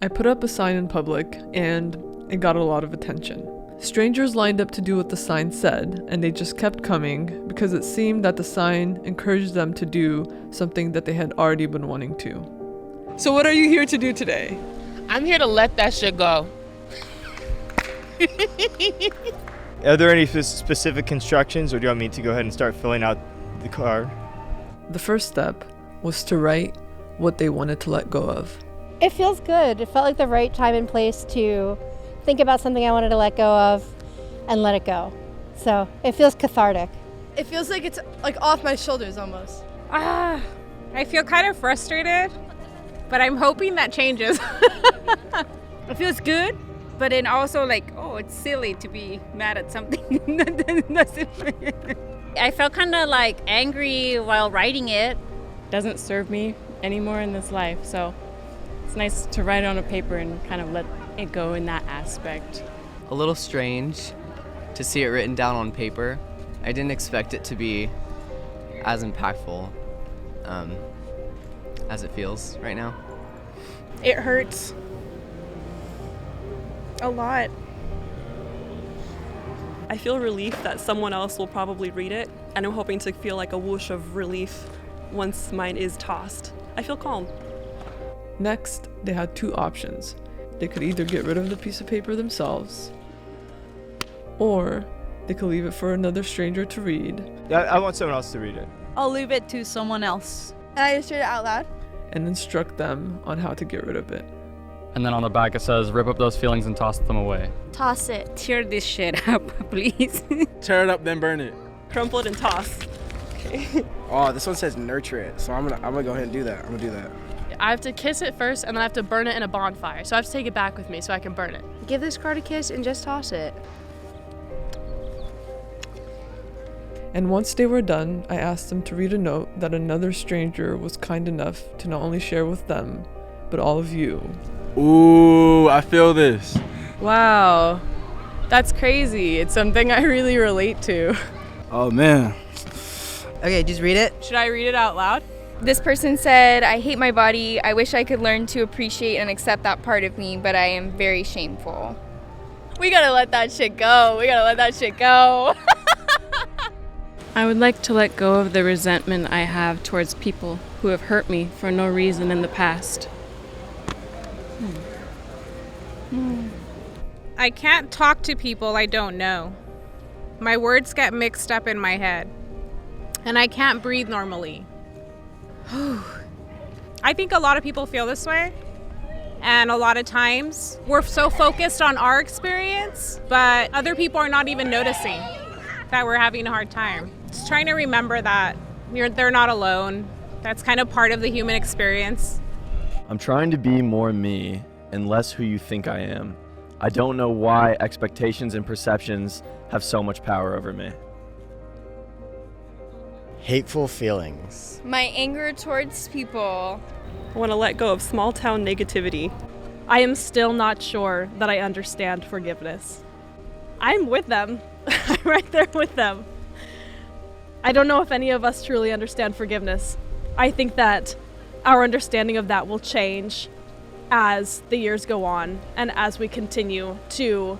I put up a sign in public, and it got a lot of attention. Strangers lined up to do what the sign said, and they just kept coming because it seemed that the sign encouraged them to do something that they had already been wanting to. So what are you here to do today? I'm here to let that shit go. Are there any specific instructions, or do you want me to go ahead and start filling out the card? The first step was to write what they wanted to let go of. It feels good. It felt like the right time and place to think about something I wanted to let go of and let it go. So it feels cathartic. It feels like it's like off my shoulders almost. I feel kind of frustrated, but I'm hoping that changes. It feels good, but then also like, oh, it's silly to be mad at something. I felt kind of like angry while writing it. Doesn't serve me anymore in this life, so it's nice to write on a paper and kind of let it go in that aspect. A little strange to see it written down on paper. I didn't expect it to be as impactful as it feels right now. It hurts a lot. I feel relief that someone else will probably read it, and I'm hoping to feel like a whoosh of relief once mine is tossed. I feel calm. Next, they had two options. They could either get rid of the piece of paper themselves, or they could leave it for another stranger to read. I want someone else to read it. I'll leave it to someone else. And I just read it out loud. And instruct them on how to get rid of it. And then on the back it says, rip up those feelings and toss them away. Toss it. Tear this shit up, please. Tear it up, then burn it. Crumple it and toss. Okay. Oh, this one says nurture it, so I'm gonna go ahead and do that. I'm gonna do that. I have to kiss it first, and then I have to burn it in a bonfire. So I have to take it back with me so I can burn it. Give this card a kiss and just toss it. And once they were done, I asked them to read a note that another stranger was kind enough to not only share with them, but all of you. Ooh, I feel this. Wow, that's crazy. It's something I really relate to. Oh man. Okay, just read it. Should I read it out loud? This person said, I hate my body. I wish I could learn to appreciate and accept that part of me, but I am very shameful. We gotta let that shit go. We gotta let that shit go. I would like to let go of the resentment I have towards people who have hurt me for no reason in the past. I can't talk to people I don't know. My words get mixed up in my head, and I can't breathe normally. I think a lot of people feel this way, and a lot of times we're so focused on our experience, but other people are not even noticing that we're having a hard time. Just trying to remember that they're not alone. That's kind of part of the human experience. I'm trying to be more me and less who you think I am. I don't know why expectations and perceptions have so much power over me. Hateful feelings. My anger towards people. I want to let go of small town negativity. I am still not sure that I understand forgiveness. I'm with them. I'm right there with them. I don't know if any of us truly understand forgiveness. I think that our understanding of that will change as the years go on and as we continue to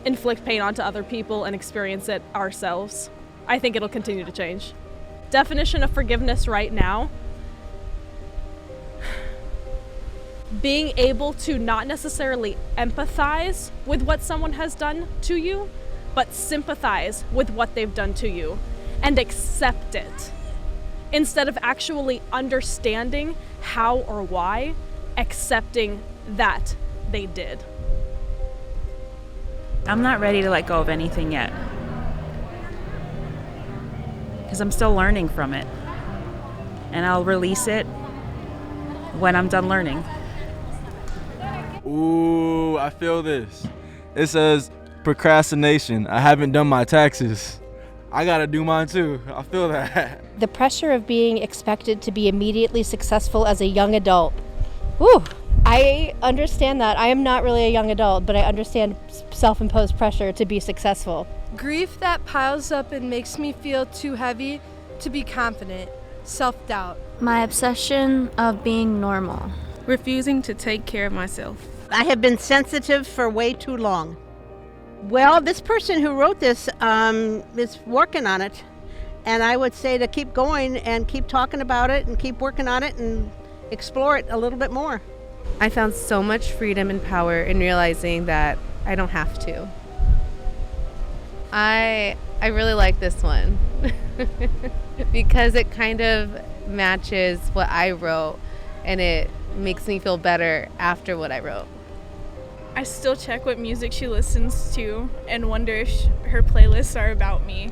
inflict pain onto other people and experience it ourselves. I think it'll continue to change. Definition of forgiveness right now: being able to not necessarily empathize with what someone has done to you, but sympathize with what they've done to you and accept it. Instead of actually understanding how or why, accepting that they did. I'm not ready to let go of anything yet, because I'm still learning from it. And I'll release it when I'm done learning. Ooh, I feel this. It says procrastination. I haven't done my taxes. I gotta do mine too. I feel that. The pressure of being expected to be immediately successful as a young adult. Whew, I understand that. I am not really a young adult, but I understand self-imposed pressure to be successful. Grief that piles up and makes me feel too heavy to be confident. Self-doubt. My obsession of being normal. refusing to take care of myself. I have been sensitive for way too long. Well, this person who wrote this is working on it. And I would say to keep going and keep talking about it and keep working on it and explore it a little bit more. I found so much freedom and power in realizing that I don't have to. I really like this one because it kind of matches what I wrote and it makes me feel better after what I wrote. I still check what music she listens to and wonder if her playlists are about me.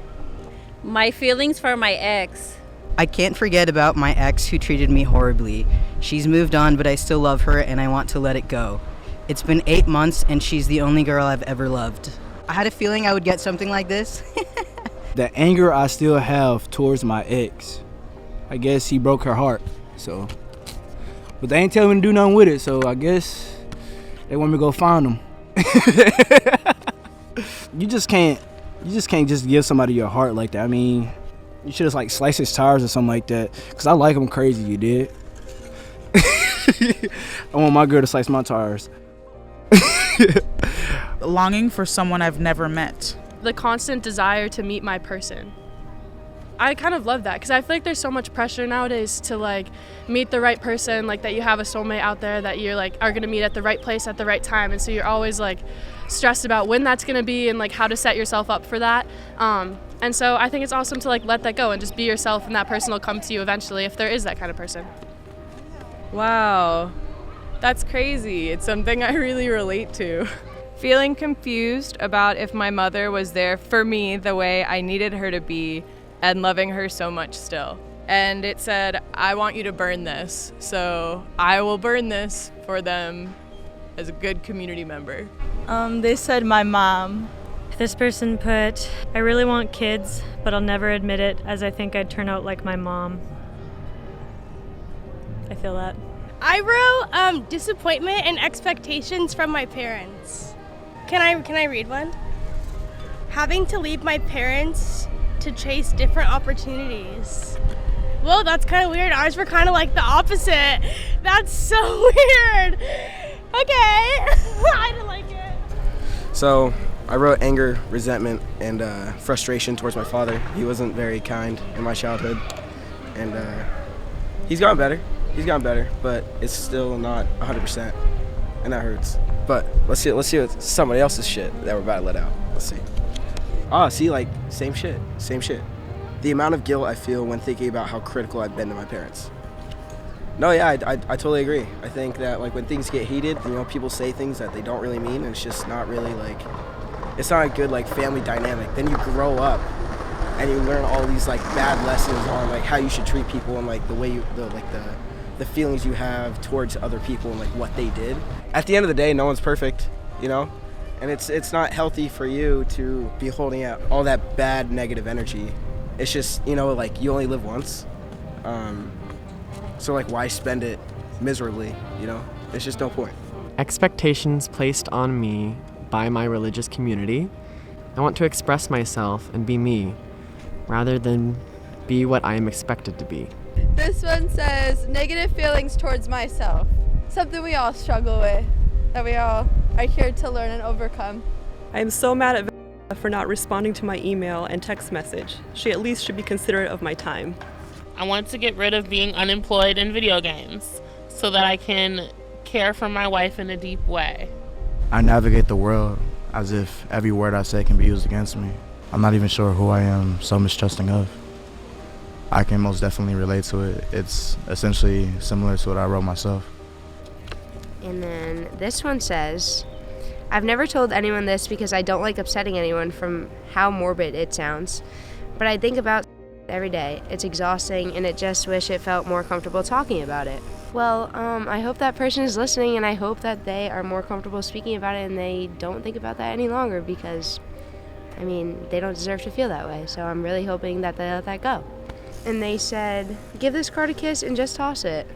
My feelings for my ex. I can't forget about my ex who treated me horribly. She's moved on, but I still love her and I want to let it go. It's been 8 months and she's the only girl I've ever loved. I had a feeling I would get something like this. The anger I still have towards my ex. I guess he broke her heart, so. But they ain't telling me to do nothing with it, so I guess they want me to go find them. You just can't just give somebody your heart like that. I mean, you should have like sliced his tires or something like that. Cause I like him crazy, you did. I want my girl to slice my tires. Longing for someone I've never met. The constant desire to meet my person. I kind of love that because I feel like there's so much pressure nowadays to like meet the right person, like that you have a soulmate out there that you're like are gonna meet at the right place at the right time, and so you're always like stressed about when that's gonna be and like how to set yourself up for that. And so I think it's awesome to like let that go and just be yourself, and that person will come to you eventually if there is that kind of person. Wow, that's crazy. It's something I really relate to. Feeling confused about if my mother was there for me the way I needed her to be, and loving her so much still. And it said, I want you to burn this, so I will burn this for them as a good community member. They said my mom. This person put, I really want kids, but I'll never admit it as I think I'd turn out like my mom. I feel that. I wrote disappointment and expectations from my parents. Can I read one? Having to leave my parents to chase different opportunities. Well, that's kind of weird. Ours were kind of like the opposite. That's so weird. Okay. I didn't like it. So I wrote anger, resentment, and frustration towards my father. He wasn't very kind in my childhood, and he's gotten better. But it's still not 100%, and that hurts. But let's see what somebody else's shit that we're about to let out. Let's see. See, like, same shit. The amount of guilt I feel when thinking about how critical I've been to my parents. No, yeah, I totally agree. I think that, like, when things get heated, people say things that they don't really mean, and it's just not really, like, it's not a good, like, family dynamic. Then you grow up, and you learn all these, like, bad lessons on, like, how you should treat people and, like, the way the feelings you have towards other people and, like, what they did. At the end of the day, no one's perfect, And it's not healthy for you to be holding out all that bad negative energy. It's just, like, you only live once. So, like, why spend it miserably, There's just no point. Expectations placed on me by my religious community. I want to express myself and be me, rather than be what I am expected to be. This one says, negative feelings towards myself. Something we all struggle with, that we all are here to learn and overcome. I am so mad at Vanessa for not responding to my email and text message. She at least should be considerate of my time. I want to get rid of being unemployed in video games so that I can care for my wife in a deep way. I navigate the world as if every word I say can be used against me. I'm not even sure who I am so mistrusting of. I can most definitely relate to it. It's essentially similar to what I wrote myself. And then this one says, I've never told anyone this because I don't like upsetting anyone from how morbid it sounds, but I think about every day. It's exhausting and I just wish it felt more comfortable talking about it. Well, I hope that person is listening, and I hope that they are more comfortable speaking about it and they don't think about that any longer, because, they don't deserve to feel that way. So I'm really hoping that they let that go. And they said, give this card a kiss and just toss it.